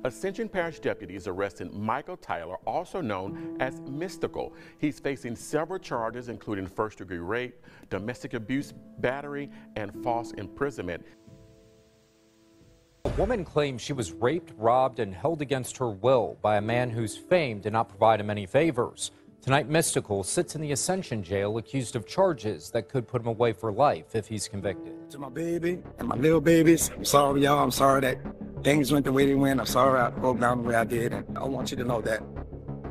Ascension Parish deputies arrested Michael Tyler, also known as Mystikal. He's facing several charges, including first-degree rape, domestic abuse, battery, and false imprisonment. A woman claims she was raped, robbed, and held against her will by a man whose fame did not provide him any favors. Tonight, Mystikal sits in the Ascension jail accused of charges that could put him away for life if he's convicted. To my baby and my little babies, I'm sorry, y'all. I'm sorry that things went the way they went. I'm sorry I broke down the way I did. And I want you to know that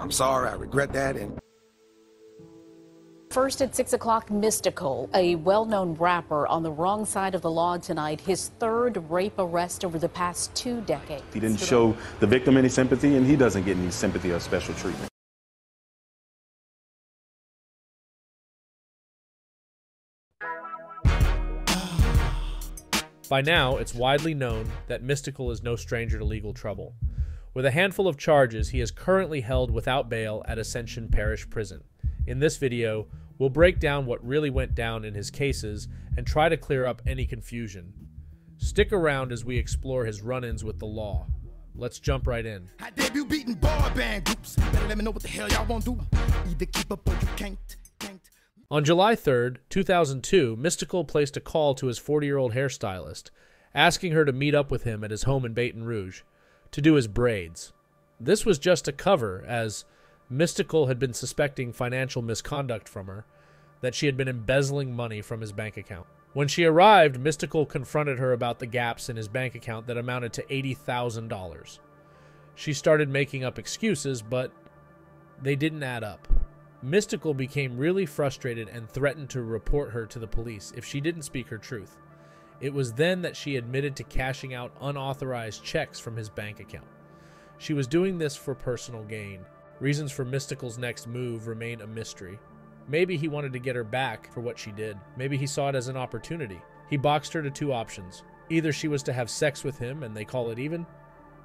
I'm sorry. I regret that. First at 6 o'clock, Mystikal, a well-known rapper on the wrong side of the law tonight, his third rape arrest over the past 2 decades. He didn't show the victim any sympathy, and he doesn't get any sympathy or special treatment. By now, it's widely known that Mystikal is no stranger to legal trouble. With a handful of charges, he is currently held without bail at Ascension Parish Prison. In this video, we'll break down what really went down in his cases and try to clear up any confusion. Stick around as we explore his run-ins with the law. Let's jump right in. I debut beating boy band groups. Better let me know what the hell y'all won't do. Either keep up or you can't. On July 3rd, 2002, Mystikal placed a call to his 40-year-old hairstylist, asking her to meet up with him at his home in Baton Rouge to do his braids. This was just a cover, as Mystikal had been suspecting financial misconduct from her, that she had been embezzling money from his bank account. When she arrived, Mystikal confronted her about the gaps in his bank account that amounted to $80,000. She started making up excuses, but they didn't add up. Mystikal became really frustrated and threatened to report her to the police if she didn't speak her truth. It was then that she admitted to cashing out unauthorized checks from his bank account. She was doing this for personal gain. Reasons for Mystikal's next move remain a mystery. Maybe he wanted to get her back for what she did. Maybe he saw it as an opportunity. He boxed her to 2 options. Either she was to have sex with him and they call it even,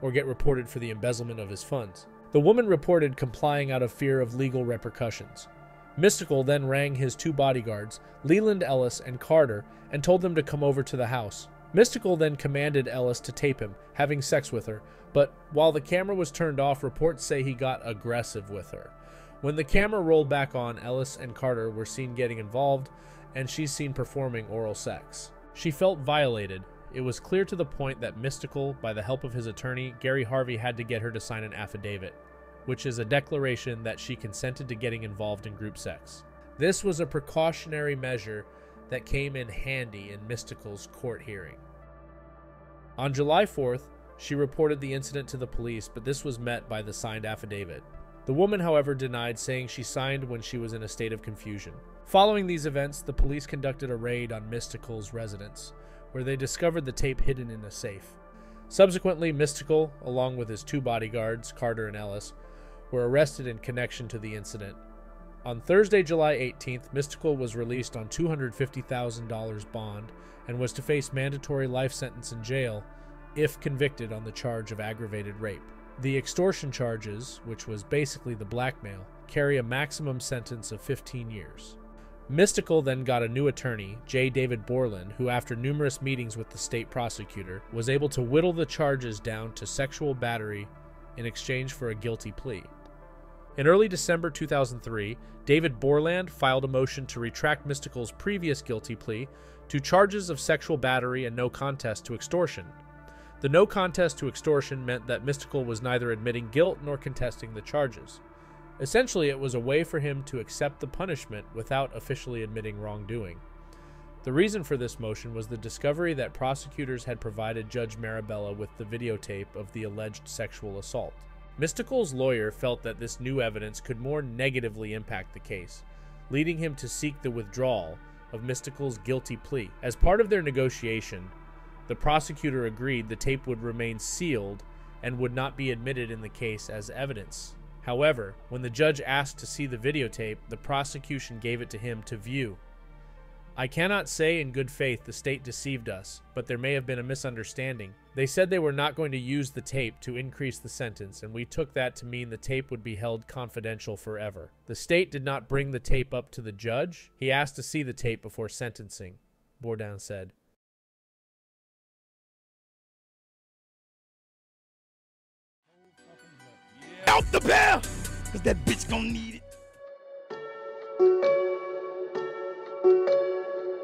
or get reported for the embezzlement of his funds. The woman reported complying out of fear of legal repercussions. Mystikal then rang his 2 bodyguards, Leland Ellis and Carter, and told them to come over to the house. Mystikal then commanded Ellis to tape him, having sex with her, but while the camera was turned off, reports say he got aggressive with her. When the camera rolled back on, Ellis and Carter were seen getting involved, and she's seen performing oral sex. She felt violated. It was clear to the point that Mystikal, by the help of his attorney, Gary Harvey, had to get her to sign an affidavit, which is a declaration that she consented to getting involved in group sex. This was a precautionary measure that came in handy in Mystikal's court hearing. On July 4th, she reported the incident to the police, but this was met by the signed affidavit. The woman, however, denied, saying she signed when she was in a state of confusion. Following these events, the police conducted a raid on Mystikal's residence, where they discovered the tape hidden in a safe. Subsequently, Mystikal, along with his 2 bodyguards, Carter and Ellis, were arrested in connection to the incident. On Thursday, July 18th, Mystikal was released on $250,000 bond and was to face mandatory life sentence in jail if convicted on the charge of aggravated rape. The extortion charges, which was basically the blackmail, carry a maximum sentence of 15 years. Mystikal then got a new attorney, J. David Borland, who after numerous meetings with the state prosecutor, was able to whittle the charges down to sexual battery in exchange for a guilty plea. In early December 2003, David Borland filed a motion to retract Mystikal's previous guilty plea to charges of sexual battery and no contest to extortion. The no contest to extortion meant that Mystikal was neither admitting guilt nor contesting the charges. Essentially, it was a way for him to accept the punishment without officially admitting wrongdoing. The reason for this motion was the discovery that prosecutors had provided Judge Marabella with the videotape of the alleged sexual assault. Mystikal's lawyer felt that this new evidence could more negatively impact the case, leading him to seek the withdrawal of Mystikal's guilty plea. As part of their negotiation, the prosecutor agreed the tape would remain sealed and would not be admitted in the case as evidence. However, when the judge asked to see the videotape, the prosecution gave it to him to view. I cannot say in good faith the state deceived us, but there may have been a misunderstanding. They said they were not going to use the tape to increase the sentence, and we took that to mean the tape would be held confidential forever. The state did not bring the tape up to the judge. He asked to see the tape before sentencing, Bourdin said. out the bell, cause that bitch gon' need it.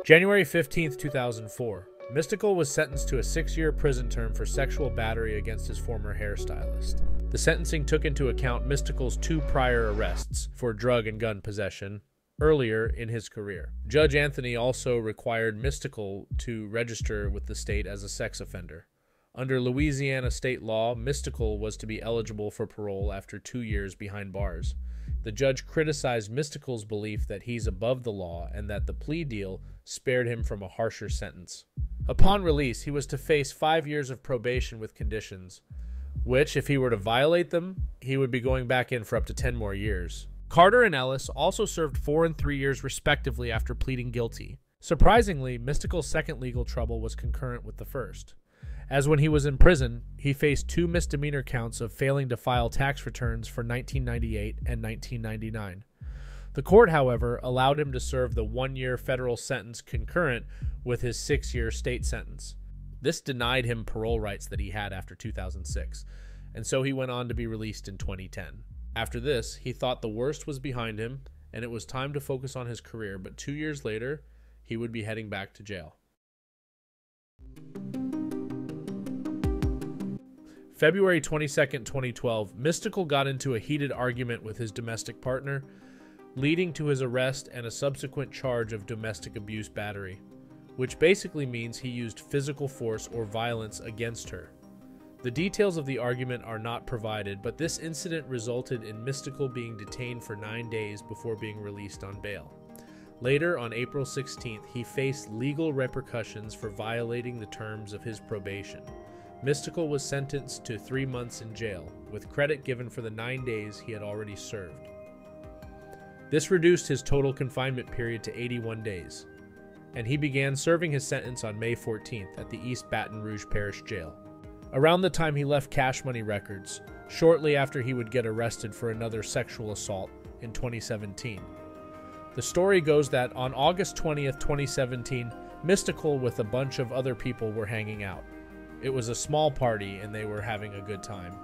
January 15th, 2004. Mystikal was sentenced to a 6-year prison term for sexual battery against his former hairstylist. The sentencing took into account Mystikal's 2 prior arrests for drug and gun possession earlier in his career. Judge Anthony also required Mystikal to register with the state as a sex offender. Under Louisiana state law, Mystikal was to be eligible for parole after 2 years behind bars. The judge criticized Mystikal's belief that he's above the law and that the plea deal spared him from a harsher sentence. Upon release, he was to face 5 years of probation with conditions, which, if he were to violate them, he would be going back in for up to 10 more years. Carter and Ellis also served 4 and 3 years respectively after pleading guilty. Surprisingly, Mystikal's second legal trouble was concurrent with the first, as when he was in prison, he faced 2 misdemeanor counts of failing to file tax returns for 1998 and 1999. The court, however, allowed him to serve the 1-year federal sentence concurrent with his 6-year state sentence. This denied him parole rights that he had after 2006, and so he went on to be released in 2010. After this, he thought the worst was behind him, and it was time to focus on his career, but 2 years later, he would be heading back to jail. February 22, 2012, Mystikal got into a heated argument with his domestic partner, leading to his arrest and a subsequent charge of domestic abuse battery, which basically means he used physical force or violence against her. The details of the argument are not provided, but this incident resulted in Mystikal being detained for 9 days before being released on bail. Later, on April 16th, he faced legal repercussions for violating the terms of his probation. Mystikal was sentenced to 3 months in jail, with credit given for the 9 days he had already served. This reduced his total confinement period to 81 days, and he began serving his sentence on May 14th at the East Baton Rouge Parish Jail. Around the time he left Cash Money Records, shortly after he would get arrested for another sexual assault in 2017. The story goes that on August 20th, 2017, Mystikal with a bunch of other people were hanging out. It was a small party and they were having a good time.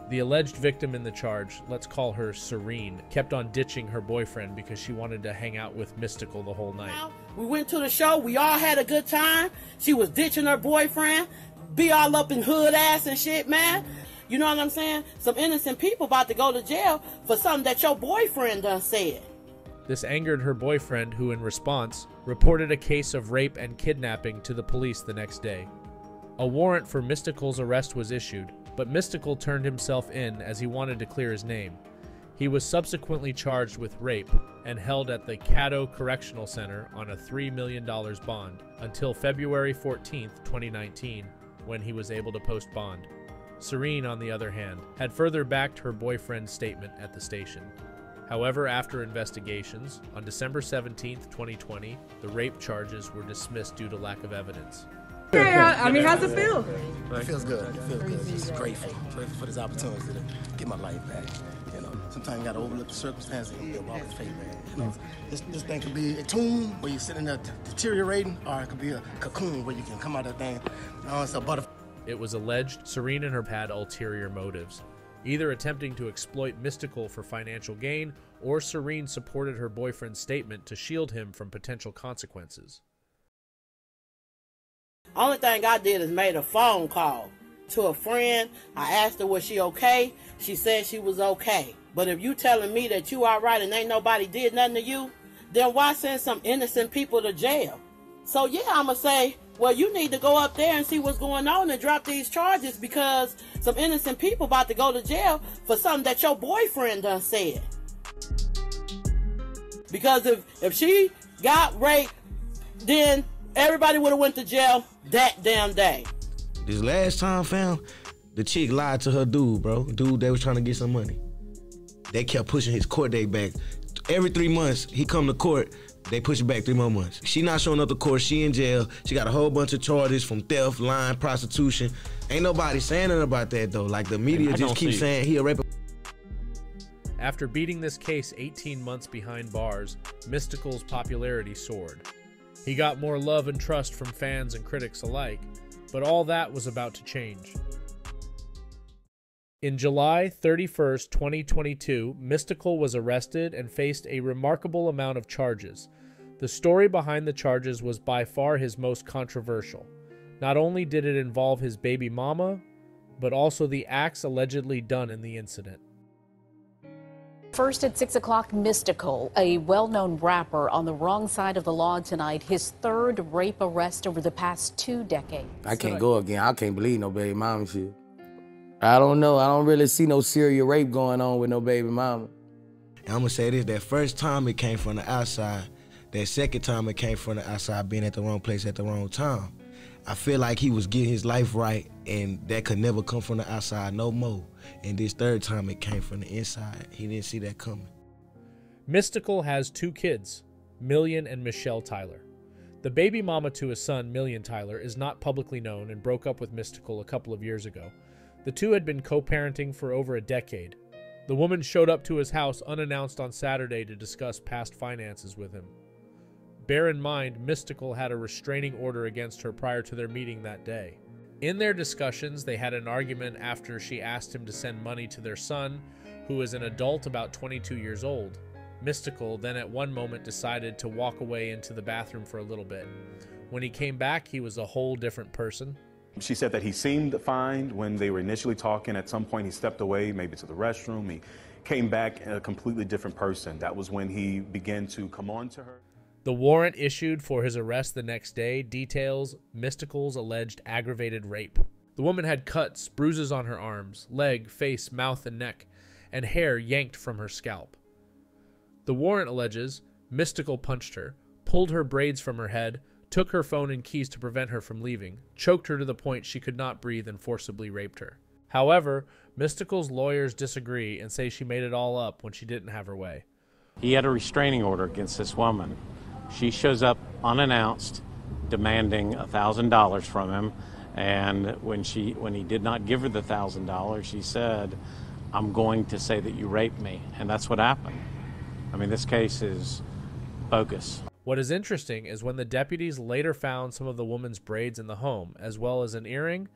The alleged victim in the charge, let's call her Serene, kept on ditching her boyfriend because she wanted to hang out with Mystikal the whole night. We went to the show, we all had a good time. She was ditching her boyfriend, be all up in hood ass and shit, man. You know what I'm saying? Some innocent people about to go to jail for something that your boyfriend done said. This angered her boyfriend, who in response reported a case of rape and kidnapping to the police the next day. A warrant for Mystikal's arrest was issued, but Mystikal turned himself in as he wanted to clear his name. He was subsequently charged with rape and held at the Caddo Correctional Center on a $3 million bond until February 14, 2019, when he was able to post bond. Serene, on the other hand, had further backed her boyfriend's statement at the station. However, after investigations, on December 17, 2020, the rape charges were dismissed due to lack of evidence. I mean, how's it feel? It feels good. It feels good. Just grateful for this opportunity to get my life back. You know, sometimes you got to overlook the circumstances and build off the faith, man. You know, this thing could be a tomb where you're sitting there deteriorating, or it could be a cocoon where you can come out of that thing. You know, it's a butterfly. It was alleged Serene and her had ulterior motives, either attempting to exploit Mystikal for financial gain, or Serene supported her boyfriend's statement to shield him from potential consequences. Only thing I did is made a phone call to a friend. I asked her, was she okay? She said she was okay. But if you telling me that you all right and ain't nobody did nothing to you, then why send some innocent people to jail? So yeah, I'm going to say, well, you need to go up there and see what's going on and drop these charges, because some innocent people about to go to jail for something that your boyfriend done said. Because if she got raped, then everybody would have went to jail that damn day. This last time, fam, the chick lied to her dude, bro. Dude, they was trying to get some money. They kept pushing his court date back. Every 3 months, he come to court, they push it back 3 more months. She not showing up to court, she in jail. She got a whole bunch of charges from theft, lying, prostitution. Ain't nobody saying nothing about that, though. Like, the media just keep saying he a rapist. After beating this case 18 months behind bars, Mystikal's popularity soared. He got more love and trust from fans and critics alike, but all that was about to change. In July 31st, 2022, Mystikal was arrested and faced a remarkable amount of charges. The story behind the charges was by far his most controversial. Not only did it involve his baby mama, but also the acts allegedly done in the incident. First at 6 o'clock, Mystikal, a well-known rapper on the wrong side of the law tonight, his third rape arrest over the past 2 decades. I can't go again. I can't believe no baby mama shit. I don't know. I don't really see no serial rape going on with no baby mama. And I'm gonna say this, that first time it came from the outside, that second time it came from the outside, being at the wrong place at the wrong time. I feel like he was getting his life right, and that could never come from the outside no more. And this third time it came from the inside. He didn't see that coming. Mystikal has 2 kids, Million and Michelle Tyler. The baby mama to his son, Million Tyler, is not publicly known and broke up with Mystikal a couple of years ago. The two had been co-parenting for over a decade. The woman showed up to his house unannounced on Saturday to discuss past finances with him. Bear in mind, Mystikal had a restraining order against her prior to their meeting that day. In their discussions, they had an argument after she asked him to send money to their son, who is an adult about 22 years old. Mystikal then at one moment decided to walk away into the bathroom for a little bit. When he came back, he was a whole different person. She said that he seemed fine when they were initially talking. At some point, he stepped away, maybe to the restroom. He came back a completely different person. That was when he began to come on to her. The warrant issued for his arrest the next day details Mystikal's alleged aggravated rape. The woman had cuts, bruises on her arms, leg, face, mouth, and neck, and hair yanked from her scalp. The warrant alleges Mystikal punched her, pulled her braids from her head, took her phone and keys to prevent her from leaving, choked her to the point she could not breathe, and forcibly raped her. However, Mystikal's lawyers disagree and say she made it all up when she didn't have her way. He had a restraining order against this woman. She shows up unannounced, demanding $1,000 from him, and when he did not give her the $1,000, she said, "I'm going to say that you raped me," and that's what happened. I mean, this case is bogus. What is interesting is when the deputies later found some of the woman's braids in the home, as well as an earring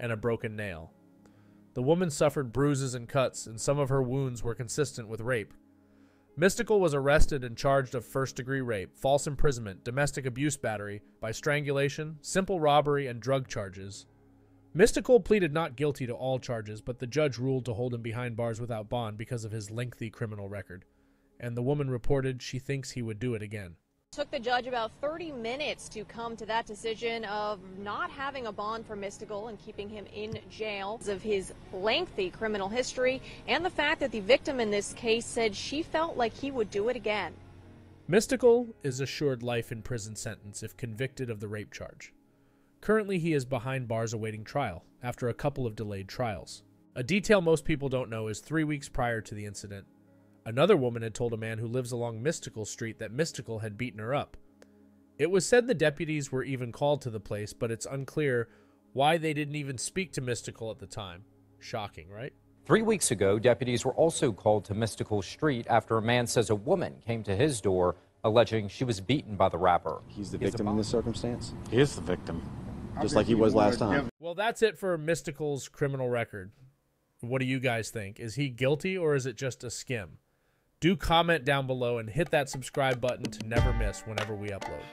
and a broken nail. The woman suffered bruises and cuts, and some of her wounds were consistent with rape. Mystikal was arrested and charged of first-degree rape, false imprisonment, domestic abuse battery, by strangulation, simple robbery, and drug charges. Mystikal pleaded not guilty to all charges, but the judge ruled to hold him behind bars without bond because of his lengthy criminal record. And the woman reported she thinks he would do it again. Took the judge about 30 minutes to come to that decision of not having a bond for Mystikal and keeping him in jail because of his lengthy criminal history and the fact that the victim in this case said she felt like he would do it again. Mystikal is assured life in prison sentence if convicted of the rape charge. Currently, he is behind bars awaiting trial after a couple of delayed trials. A detail most people don't know is 3 weeks prior to the incident, another woman had told a man who lives along Mystikal Street that Mystikal had beaten her up. It was said the deputies were even called to the place, but it's unclear why they didn't even speak to Mystikal at the time. Shocking, right? 3 weeks ago, deputies were also called to Mystikal Street after a man says a woman came to his door alleging she was beaten by the rapper. He's the victim in this circumstance? He is the victim. Just like he was last time. Well, that's it for Mystikal's criminal record. What do you guys think? Is he guilty or is it just a skim? Do comment down below and hit that subscribe button to never miss whenever we upload.